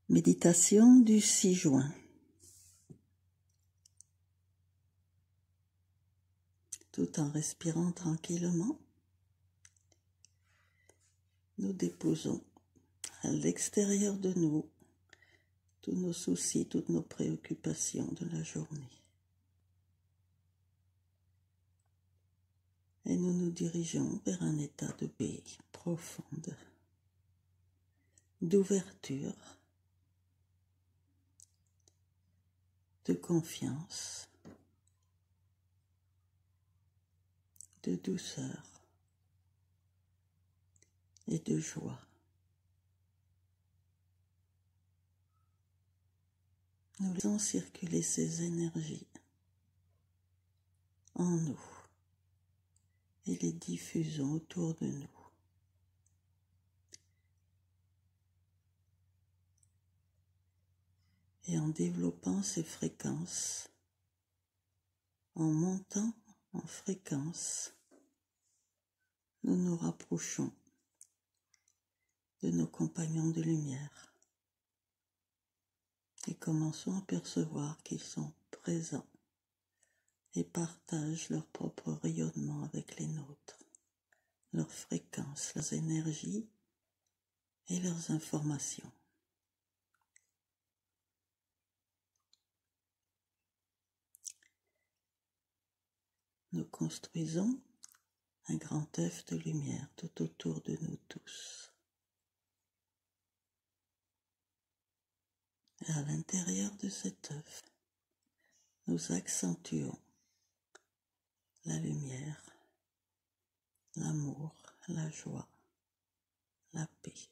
Méditation du 6 juin. Tout en respirant tranquillement, nous déposons à l'extérieur de nous tous nos soucis, toutes nos préoccupations de la journée. Et nous nous dirigeons vers un état de paix profonde, d'ouverture, de confiance, de douceur et de joie. Nous laissons circuler ces énergies en nous et les diffusons autour de nous. Et en développant ces fréquences, en montant en fréquence, nous nous rapprochons de nos compagnons de lumière et commençons à percevoir qu'ils sont présents et partagent leur propre rayonnement avec les nôtres, leurs fréquences, leurs énergies et leurs informations. Nous construisons un grand œuf de lumière tout autour de nous tous. Et à l'intérieur de cet œuf, nous accentuons la lumière, l'amour, la joie, la paix.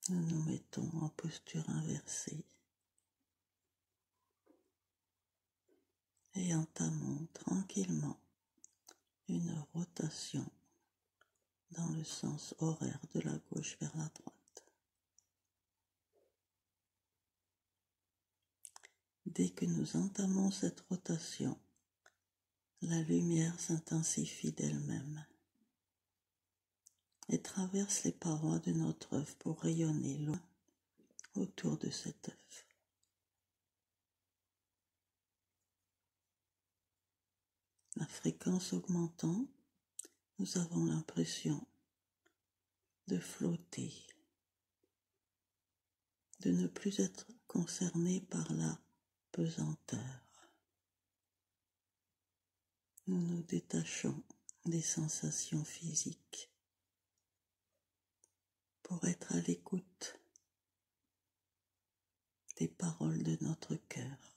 Nous nous mettons en posture inversée et entamons tranquillement une rotation dans le sens horaire de la gauche vers la droite. Dès que nous entamons cette rotation, la lumière s'intensifie d'elle-même et traverse les parois de notre œuf pour rayonner loin autour de cet œuf. La fréquence augmentant, nous avons l'impression de flotter, de ne plus être concernés par la pesanteur. Nous nous détachons des sensations physiques pour être à l'écoute des paroles de notre cœur.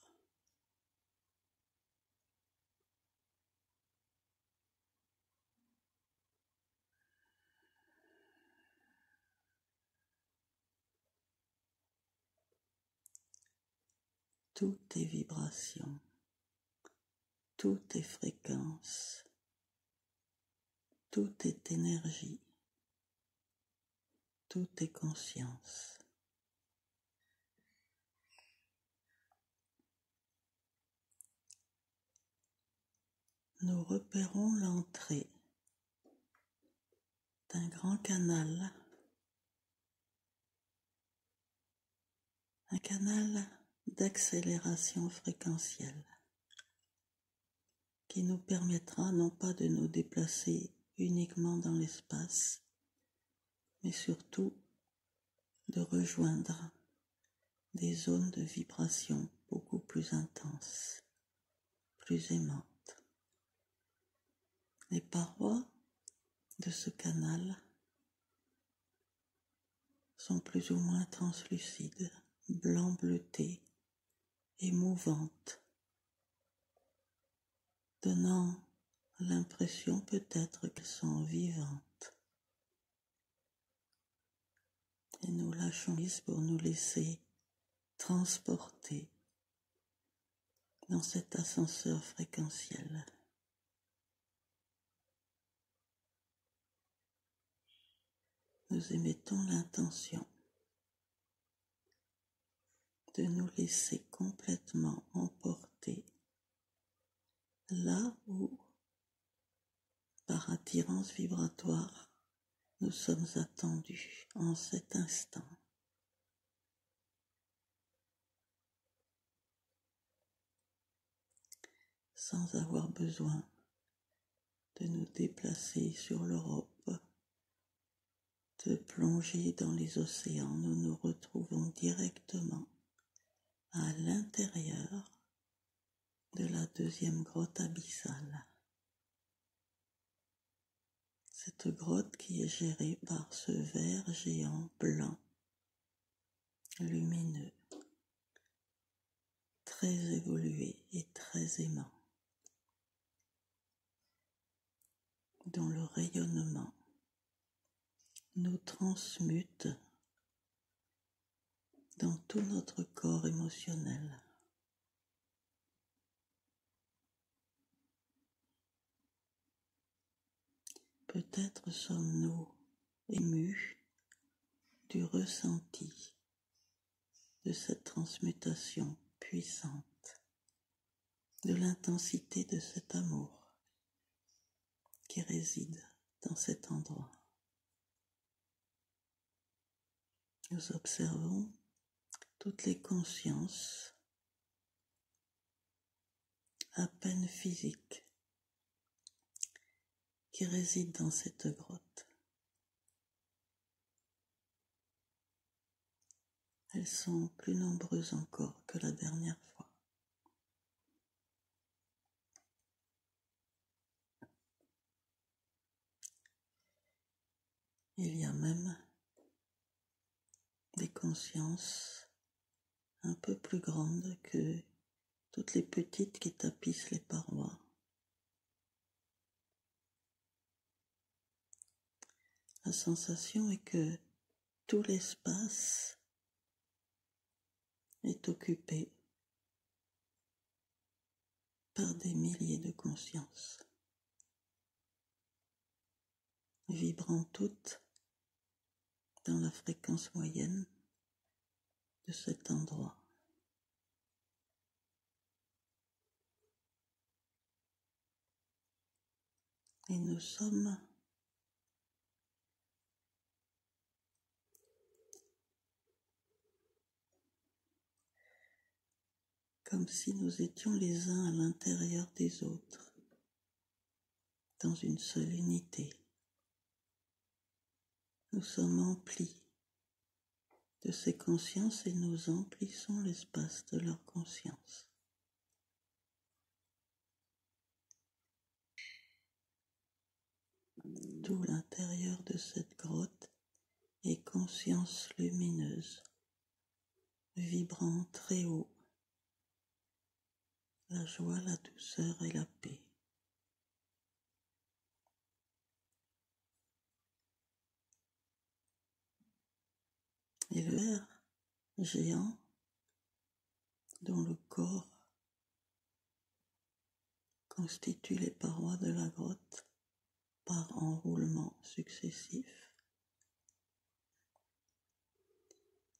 Tout est vibration, tout est fréquence, tout est énergie, tout est conscience. Nous repérons l'entrée d'un grand canal, un canal d'accélération fréquentielle qui nous permettra non pas de nous déplacer uniquement dans l'espace, mais surtout de rejoindre des zones de vibration beaucoup plus intenses, plus aimantes. Les parois de ce canal sont plus ou moins translucides, blanc bleuté et mouvantes, donnant l'impression peut-être qu'elles sont vivantes. Et nous lâchons prise pour nous laisser transporter dans cet ascenseur fréquentiel. Nous émettons l'intention de nous laisser complètement emporter là où, par attirance vibratoire, nous sommes attendus en cet instant. Sans avoir besoin de nous déplacer sur l'Europe, de plonger dans les océans, nous nous retrouvons directement à l'intérieur de la deuxième grotte abyssale. Cette grotte qui est gérée par ce ver géant blanc, lumineux, très évolué et très aimant, dont le rayonnement nous transmute dans tout notre corps émotionnel. Peut-être sommes-nous émus du ressenti de cette transmutation puissante, de l'intensité de cet amour qui réside dans cet endroit. Nous observons toutes les consciences à peine physiques qui résident dans cette grotte. Elles sont plus nombreuses encore que la dernière fois. Il y a même des consciences un peu plus grandes que toutes les petites qui tapissent les parois. La sensation est que tout l'espace est occupé par des milliers de consciences, vibrant toutes dans la fréquence moyenne de cet endroit. Et nous sommes comme si nous étions les uns à l'intérieur des autres, dans une seule unité. Nous sommes emplis de ces consciences et nous emplissons l'espace de leur conscience. Tout l'intérieur de cette grotte est conscience lumineuse, vibrant très haut, la joie, la douceur et la paix. Et le ver géant, dont le corps constitue les parois de la grotte par enroulements successifs,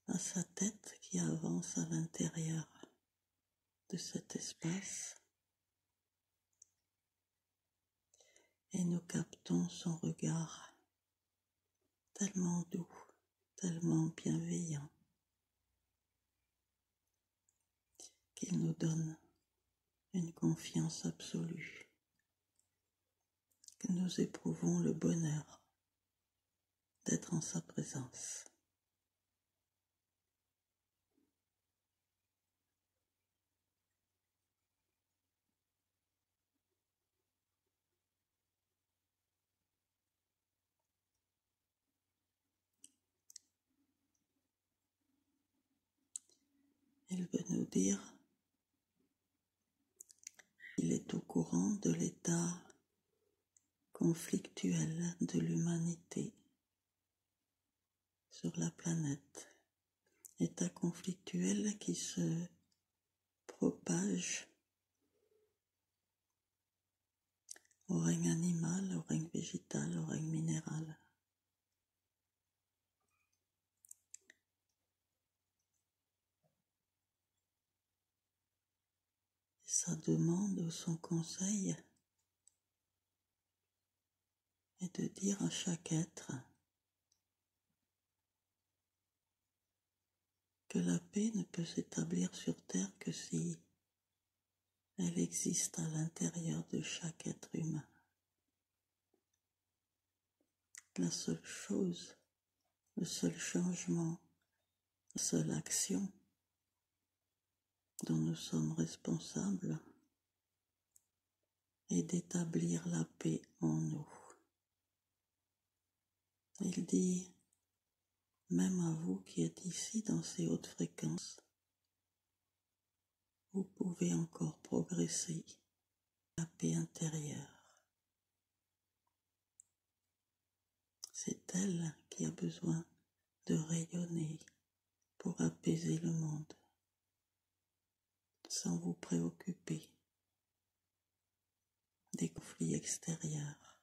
a sa tête qui avance à l'intérieur de cet espace et nous captons son regard tellement doux, tellement bienveillant qu'il nous donne une confiance absolue, que nous éprouvons le bonheur d'être en sa présence. Il veut nous dire qu'il est au courant de l'état conflictuel de l'humanité sur la planète, état conflictuel qui se propage au règne animal, au règne végétal, au règne minéral. Et sa demande ou son conseil est de dire à chaque être que la paix ne peut s'établir sur terre que si elle existe à l'intérieur de chaque être humain. La seule chose, le seul changement, la seule action dont nous sommes responsables est d'établir la paix en nous. Il dit, même à vous qui êtes ici dans ces hautes fréquences, vous pouvez encore progresser la paix intérieure. C'est elle qui a besoin de rayonner pour apaiser le monde, sans vous préoccuper des conflits extérieurs.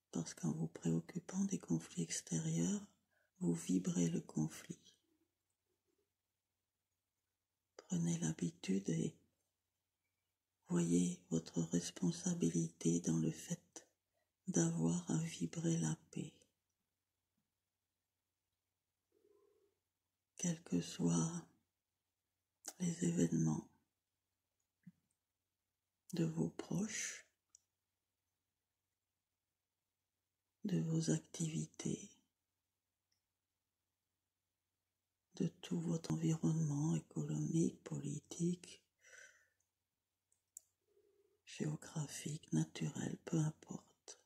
Parce qu'en vous préoccupant des conflits extérieurs, vous vibrez le conflit. Prenez l'habitude et voyez votre responsabilité dans le fait d'avoir à vibrer la paix. Quels que soient les événements de vos proches, de vos activités, de tout votre environnement économique, politique, géographique, naturel, peu importe.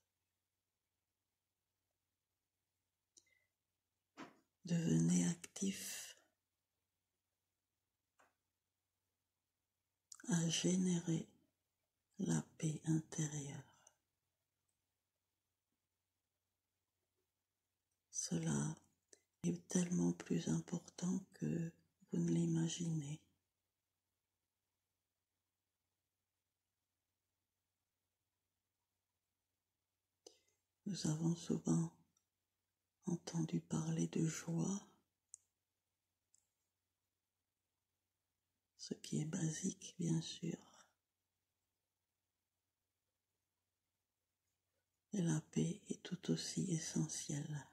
Devenez actif à générer la paix intérieure. Cela est tellement plus important que vous ne l'imaginez. Nous avons souvent entendu parler de joie, ce qui est basique bien sûr. Et la paix est tout aussi essentielle.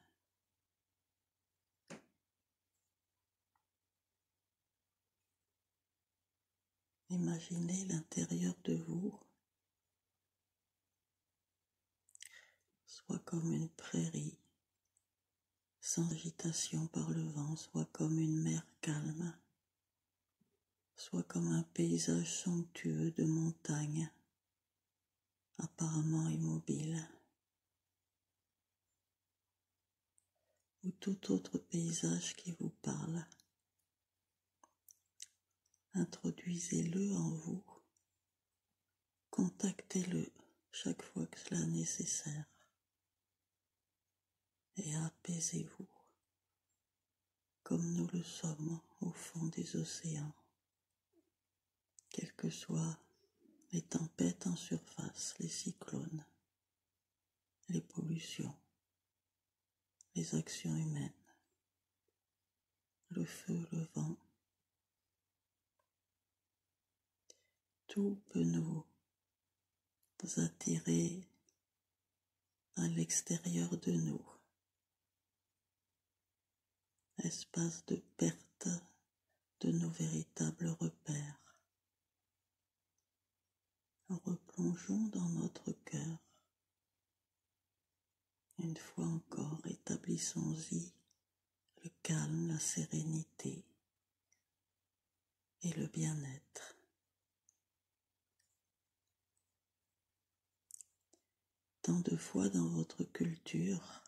Imaginez l'intérieur de vous soit comme une prairie, sans agitation par le vent, soit comme une mer calme, soit comme un paysage somptueux de montagnes, apparemment immobile, ou tout autre paysage qui vous parle. Introduisez-le en vous, contactez-le chaque fois que cela est nécessaire et apaisez-vous comme nous le sommes au fond des océans, quelles que soient les tempêtes en surface, les cyclones, les pollutions, les actions humaines, le feu, le vent. Tout peut nous attirer à l'extérieur de nous. Espace de perte de nos véritables repères. Replongeons dans notre cœur. Une fois encore, établissons-y le calme, la sérénité et le bien-être. Tant de fois dans votre culture,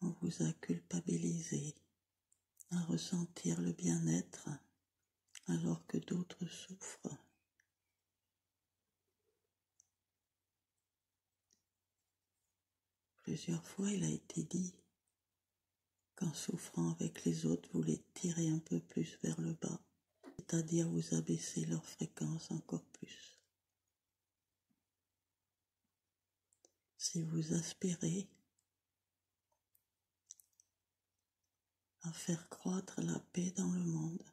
on vous a culpabilisé à ressentir le bien-être alors que d'autres souffrent. Plusieurs fois, il a été dit qu'en souffrant avec les autres, vous les tirez un peu plus vers le bas, c'est-à-dire vous abaissez leur fréquence encore plus. Si vous aspirez à faire croître la paix dans le monde,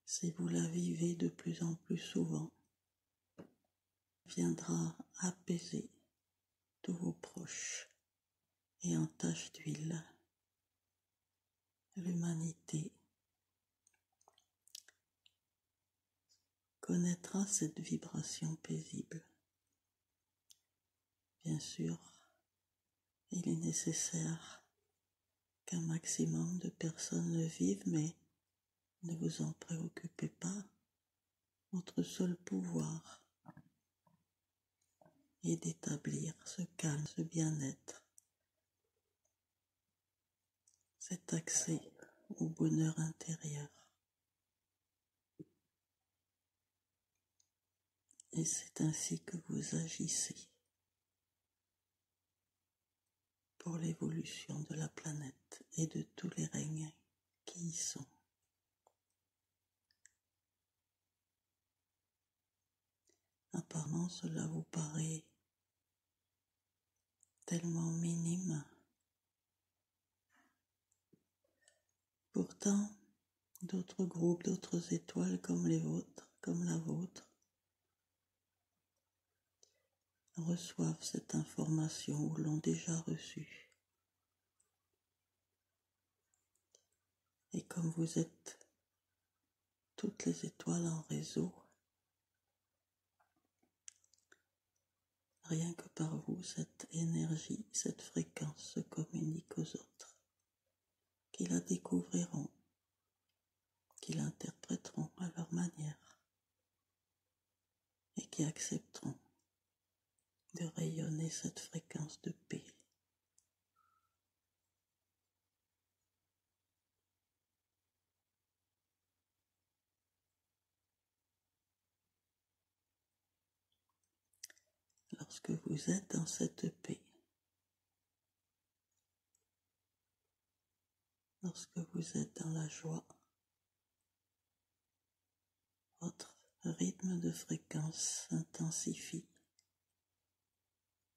si vous la vivez de plus en plus souvent, viendra apaiser tous vos proches et en tache d'huile l'humanité connaîtra cette vibration paisible. Bien sûr, il est nécessaire qu'un maximum de personnes le vivent, mais ne vous en préoccupez pas. Votre seul pouvoir est d'établir ce calme, ce bien-être, cet accès au bonheur intérieur. Et c'est ainsi que vous agissez pour l'évolution de la planète et de tous les règnes qui y sont. Apparemment, cela vous paraît tellement minime. Pourtant, d'autres groupes, d'autres étoiles comme les vôtres, comme la vôtre, reçoivent cette information ou l'ont déjà reçue. Et comme vous êtes toutes les étoiles en réseau, rien que par vous, cette énergie, cette fréquence se communique aux autres, qui la découvriront, qui l'interpréteront à leur manière et qui accepteront de rayonner cette fréquence de paix. Lorsque vous êtes dans cette paix, lorsque vous êtes dans la joie, votre rythme de fréquence s'intensifie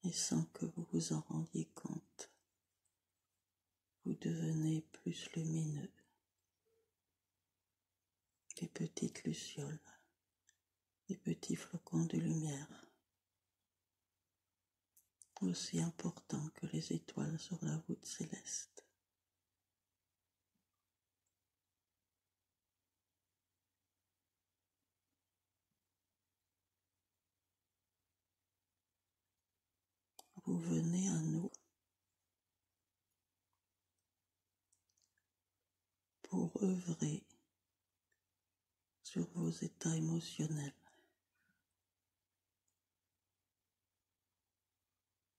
et sans que vous vous en rendiez compte, vous devenez plus lumineux. Des petites lucioles, des petits flocons de lumière, aussi importants que les étoiles sur la voûte céleste. Vous venez à nous pour œuvrer sur vos états émotionnels.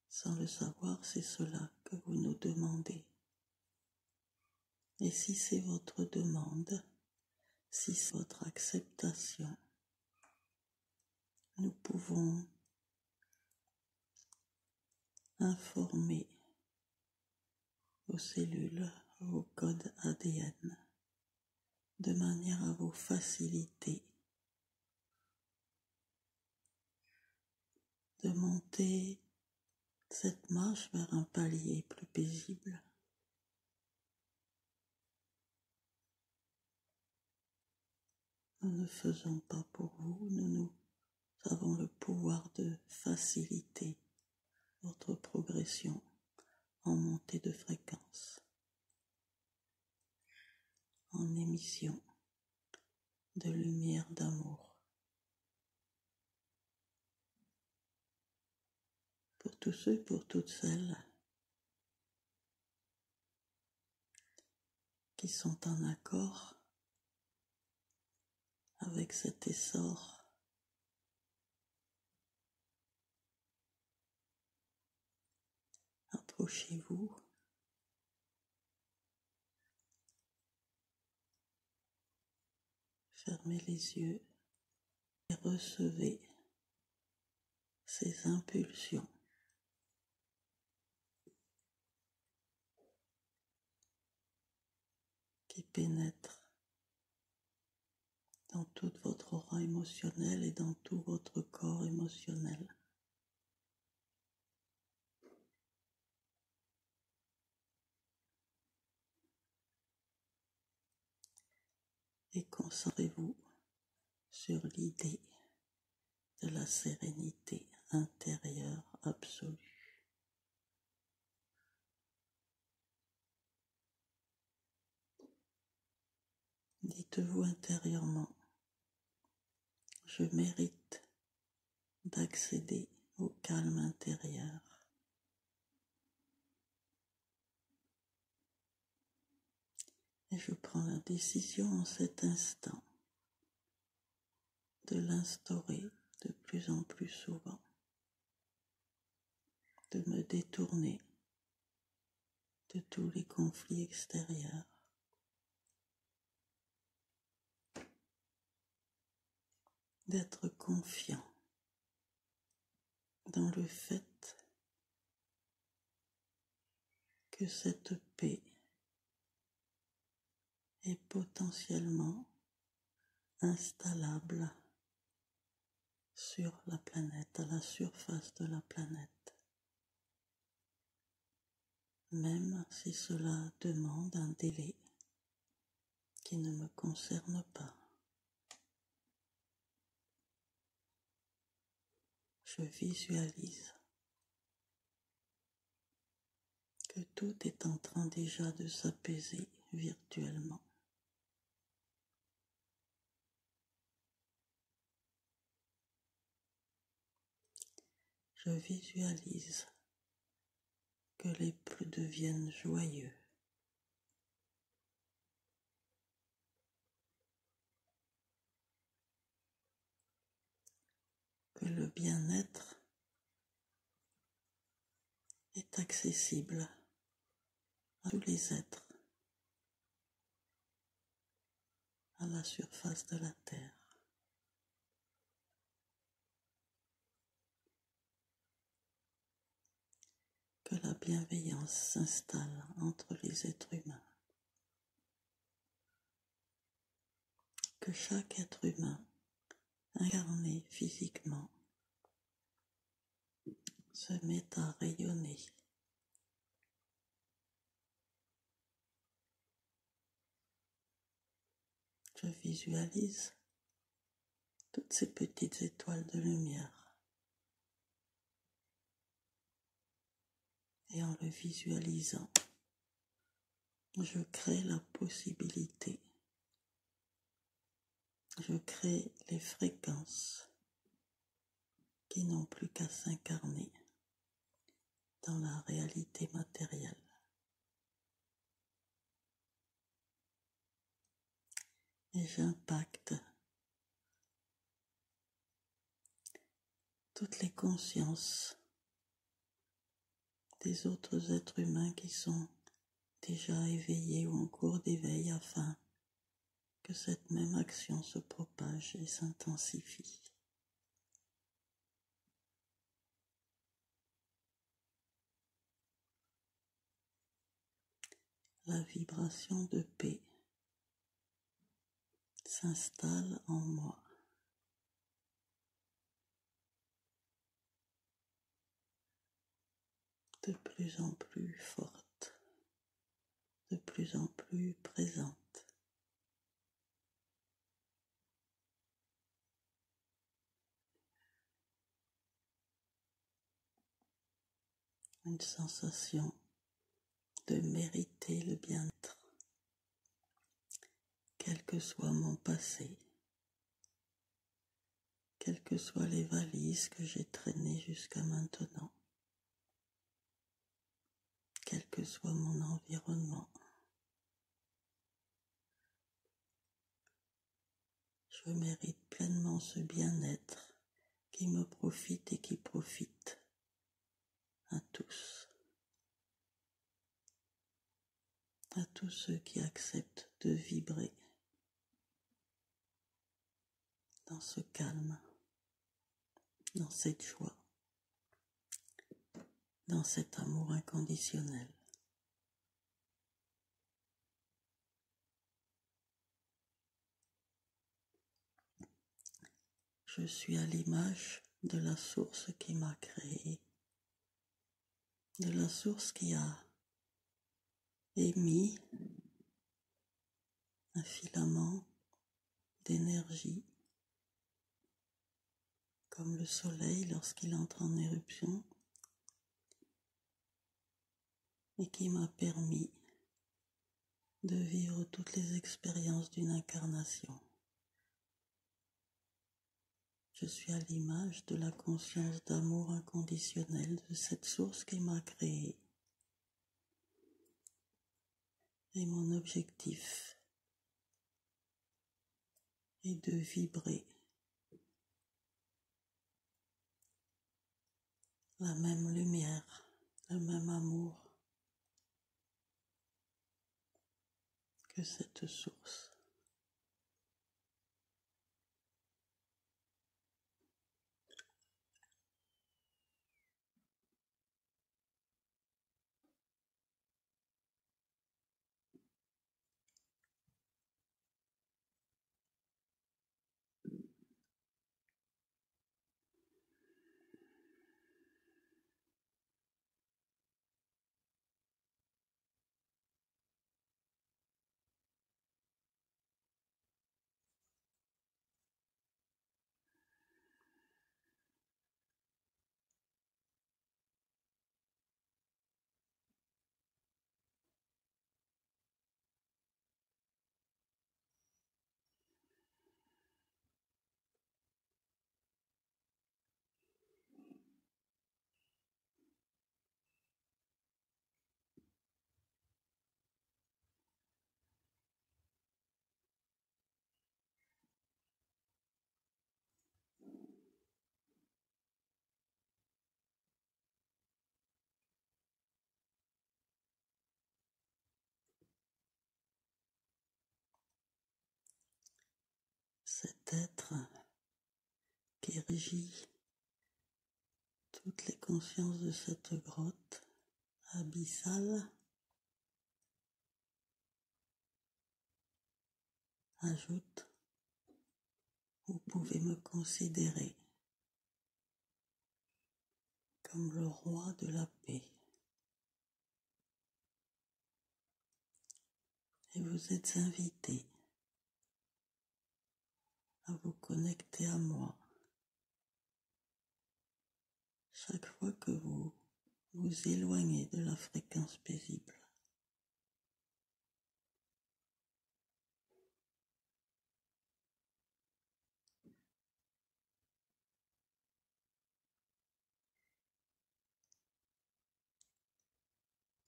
Sans le savoir, c'est cela que vous nous demandez. Et si c'est votre demande, si c'est votre acceptation, nous pouvons informer vos cellules, vos codes ADN, de manière à vous faciliter de monter cette marche vers un palier plus paisible. Nous ne faisons pas pour vous, nous avons le pouvoir de faciliter votre progression en montée de fréquence, en émission de lumière d'amour. Pour tous ceux et pour toutes celles qui sont en accord avec cet essor, approchez-vous, fermez les yeux et recevez ces impulsions qui pénètrent dans toute votre aura émotionnelle et dans tout votre corps émotionnel. Et concentrez-vous sur l'idée de la sérénité intérieure absolue. Dites-vous intérieurement, je mérite d'accéder au calme intérieur. Et je prends la décision en cet instant de l'instaurer de plus en plus souvent, de me détourner de tous les conflits extérieurs, d'être confiant dans le fait que cette paix est potentiellement installable sur la planète, à la surface de la planète, même si cela demande un délai qui ne me concerne pas. Je visualise que tout est en train déjà de s'apaiser virtuellement. Je visualise que les plus deviennent joyeux, que le bien-être est accessible à tous les êtres à la surface de la Terre. Que la bienveillance s'installe entre les êtres humains. Que chaque être humain, incarné physiquement, se mette à rayonner. Je visualise toutes ces petites étoiles de lumière. Et en le visualisant, je crée la possibilité, je crée les fréquences qui n'ont plus qu'à s'incarner dans la réalité matérielle. Et j'impacte toutes les consciences des autres êtres humains qui sont déjà éveillés ou en cours d'éveil afin que cette même action se propage et s'intensifie. La vibration de paix s'installe en moi. De plus en plus forte, de plus en plus présente. Une sensation de mériter le bien-être, quel que soit mon passé, quelles que soient les valises que j'ai traînées jusqu'à maintenant, quel que soit mon environnement. Je mérite pleinement ce bien-être qui me profite et qui profite à tous ceux qui acceptent de vibrer dans ce calme, dans cette joie, dans cet amour inconditionnel. Je suis à l'image de la source qui m'a créé, de la source qui a émis un filament d'énergie, comme le soleil lorsqu'il entre en éruption, et qui m'a permis de vivre toutes les expériences d'une incarnation. Je suis à l'image de la conscience d'amour inconditionnel de cette source qui m'a créé. Et mon objectif est de vibrer la même lumière, le même amour que cette source. Cet être qui régit toutes les consciences de cette grotte abyssale ajoute: vous pouvez me considérer comme le roi de la paix. Et vous êtes invité à vous connecter à moi chaque fois que vous vous éloignez de la fréquence paisible.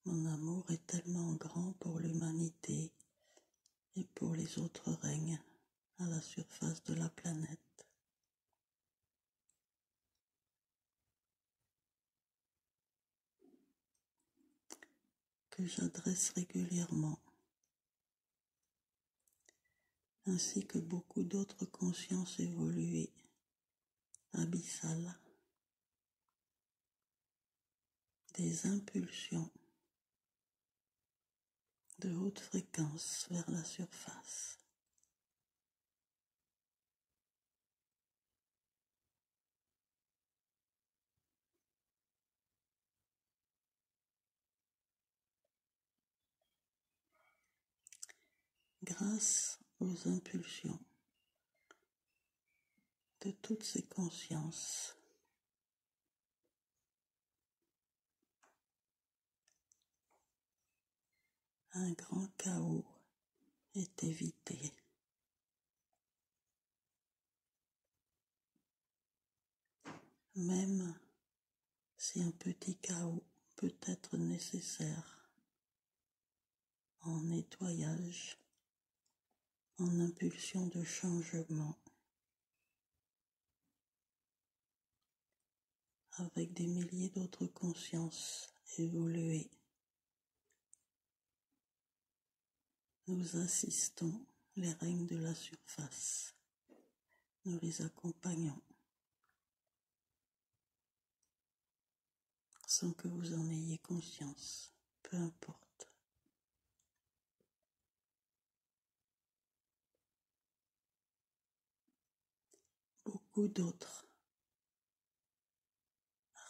Mon amour est tellement grand pour l'humanité et pour les autres règnes à la surface de la planète que j'adresse régulièrement, ainsi que beaucoup d'autres consciences évoluées, abyssales, des impulsions de haute fréquence vers la surface. Grâce aux impulsions de toutes ces consciences, un grand chaos est évité. Même si un petit chaos peut être nécessaire en nettoyage, en impulsion de changement, avec des milliers d'autres consciences évoluées, nous assistons les règnes de la surface, nous les accompagnons, sans que vous en ayez conscience, peu importe. Beaucoup d'autres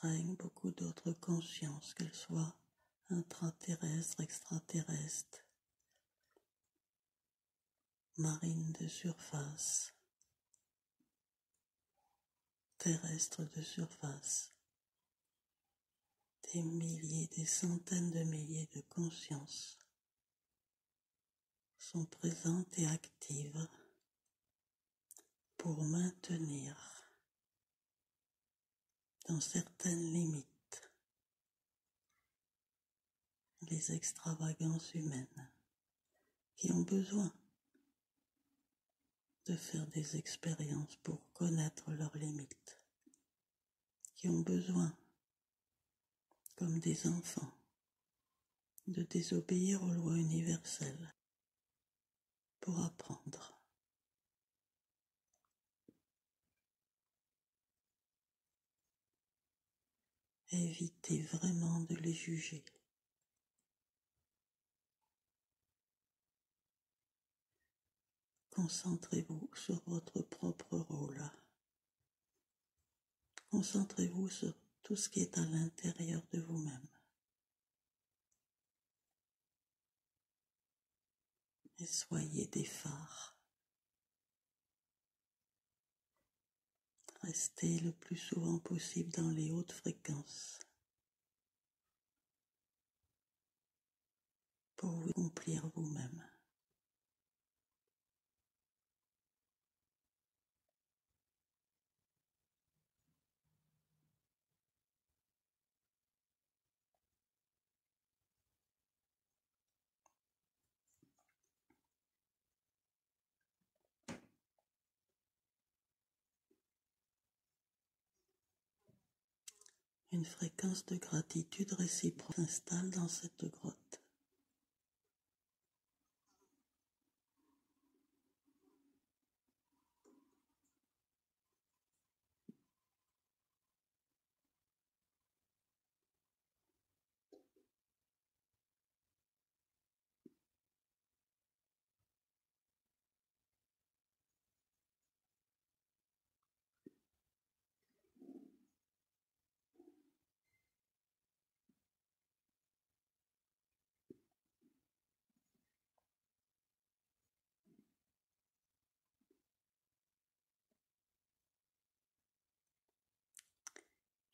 règnent, beaucoup d'autres consciences, qu'elles soient intraterrestres, extraterrestres, marines de surface, terrestres de surface, des milliers, des centaines de milliers de consciences sont présentes et actives pour maintenir dans certaines limites les extravagances humaines qui ont besoin de faire des expériences pour connaître leurs limites, qui ont besoin, comme des enfants, de désobéir aux lois universelles pour apprendre. Évitez vraiment de les juger. Concentrez-vous sur votre propre rôle. Concentrez-vous sur tout ce qui est à l'intérieur de vous-même. Et soyez des phares. Restez le plus souvent possible dans les hautes fréquences pour vous accomplir vous-même. Une fréquence de gratitude réciproque s'installe dans cette grotte.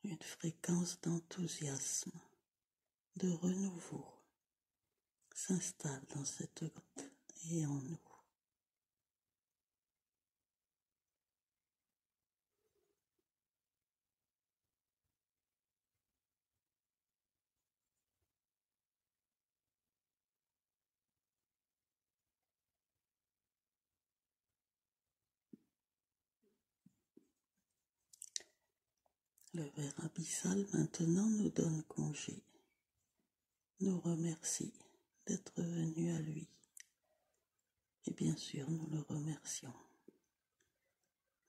Une fréquence d'enthousiasme, de renouveau s'installe dans cette grotte et en nous. Le ver abyssal maintenant nous donne congé, nous remercie d'être venu à lui. Et bien sûr, nous le remercions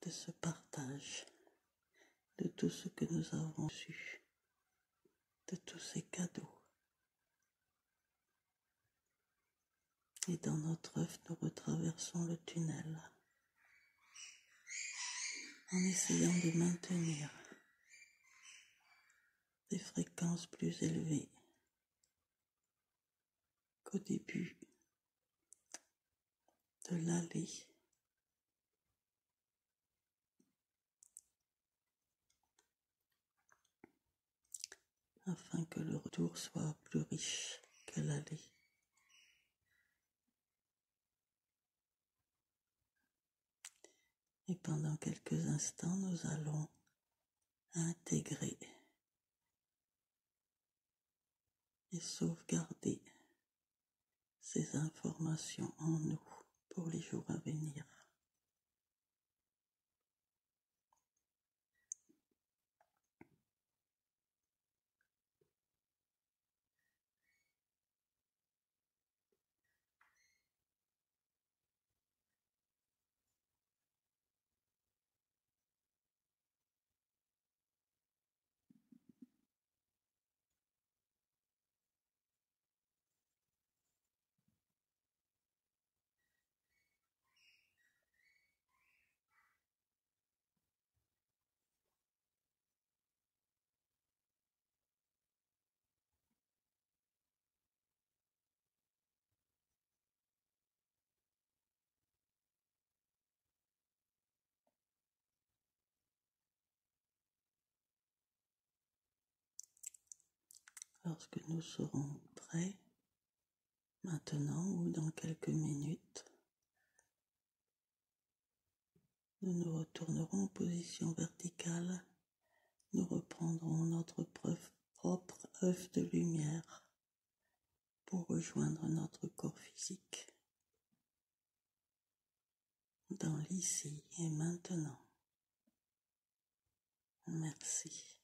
de ce partage, de tout ce que nous avons reçu, de tous ces cadeaux. Et dans notre œuvre, nous retraversons le tunnel en essayant de maintenir des fréquences plus élevées qu'au début de l'allée, afin que le retour soit plus riche que l'allée. Et pendant quelques instants, nous allons intégrer et sauvegarder ces informations en nous pour les jours à venir. Lorsque nous serons prêts, Maintenant ou dans quelques minutes, nous nous retournerons en position verticale. Nous reprendrons notre propre œuf de lumière pour rejoindre notre corps physique dans l'ici et maintenant. Merci.